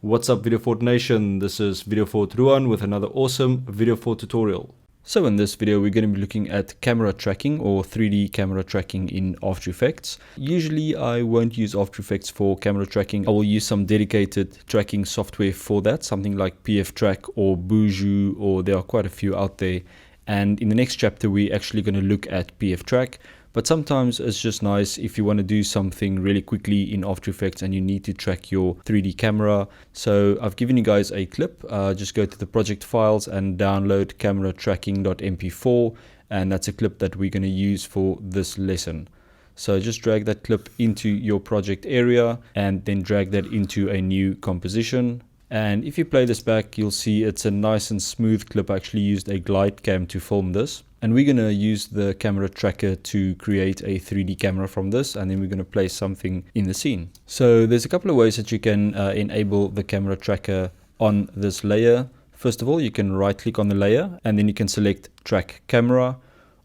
What's up VideoFort Nation, this is VideoFort Ruan with another awesome VideoFort tutorial. So in this video we're going to be looking at camera tracking or 3D camera tracking in After Effects. Usually I won't use After Effects for camera tracking. I will use some dedicated tracking software for that, something like PFTrack or Buju, or there are quite a few out there. And in the next chapter we're actually going to look at PFTrack. But sometimes it's just nice if you want to do something really quickly in After Effects and you need to track your 3D camera. So I've given you guys a clip. Just go to the project files and download camera tracking.mp4, and that's a clip that we're going to use for this lesson. So just drag that clip into your project area and then drag that into a new composition. And if you play this back, you'll see it's a nice and smooth clip. I actually used a glide cam to film this. And we're going to use the camera tracker to create a 3D camera from this, and then we're going to place something in the scene. So there's a couple of ways that you can enable the camera tracker on this layer. First of all, you can right click on the layer and then you can select track camera,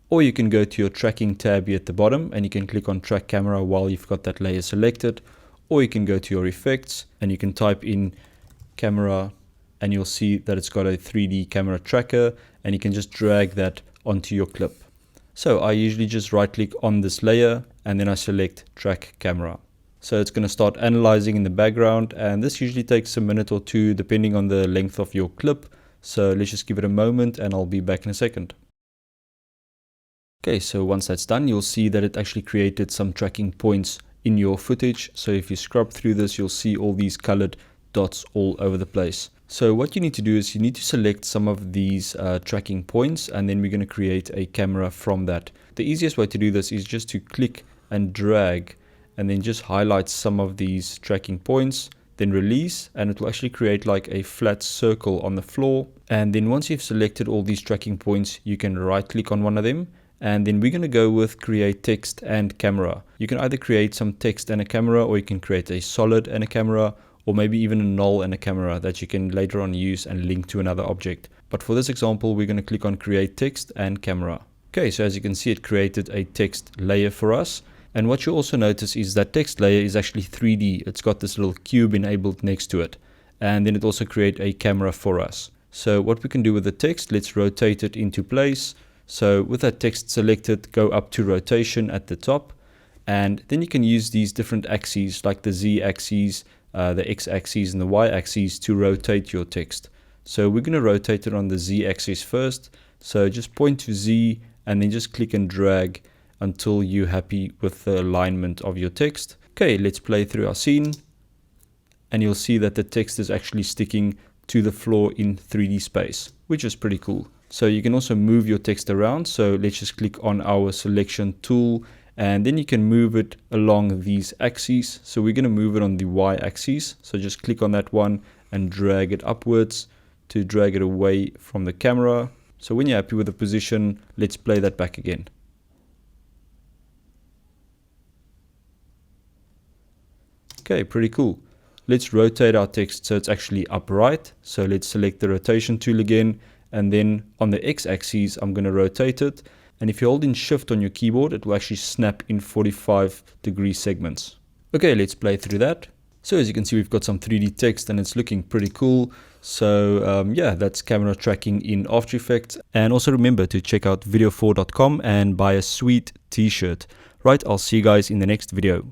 or you can go to your tracking tab here at the bottom and you can click on track camera while you've got that layer selected, or you can go to your effects and you can type in camera and you'll see that it's got a 3D camera tracker, and you can just drag that onto your clip. So I usually just right click on this layer and then I select track camera. So it's going to start analyzing in the background, and this usually takes a minute or two depending on the length of your clip. So let's just give it a moment and I'll be back in a second. Okay, so once that's done, you'll see that it actually created some tracking points in your footage. So if you scrub through this, you'll see all these colored dots all over the place. So what you need to do is you need to select some of these tracking points, and then we're going to create a camera from that. The easiest way to do this is just to click and drag and then just highlight some of these tracking points, then release, and it will actually create like a flat circle on the floor. And then once you've selected all these tracking points, you can right click on one of them, and then we're going to go with create text and camera. You can either create some text and a camera, or you can create a solid and a camera, or maybe even a null and a camera that you can later on use and link to another object. But for this example, we're going to click on create text and camera. Okay, so as you can see, it created a text layer for us. And what you also notice is that text layer is actually 3D. It's got this little cube enabled next to it. And then it also creates a camera for us. So what we can do with the text, let's rotate it into place. So with that text selected, go up to rotation at the top. And then you can use these different axes like the Z axis, the X axis and the Y axis to rotate your text. So we're going to rotate it on the Z axis first. So just point to Z and then just click and drag until you're happy with the alignment of your text. Okay, let's play through our scene. And you'll see that the text is actually sticking to the floor in 3D space, which is pretty cool. So you can also move your text around. So let's just click on our selection tool, and then you can move it along these axes. So we're going to move it on the Y axis. So just click on that one and drag it upwards to drag it away from the camera. So when you're happy with the position, let's play that back again. Okay, pretty cool. Let's rotate our text so it's actually upright. So let's select the rotation tool again. And then on the X axis, I'm going to rotate it. And if you hold in shift on your keyboard, it will actually snap in 45-degree segments. Okay, let's play through that. So as you can see, we've got some 3D text and it's looking pretty cool. So yeah, that's camera tracking in After Effects. And also remember to check out VideoFort.com and buy a sweet t-shirt. Right, I'll see you guys in the next video.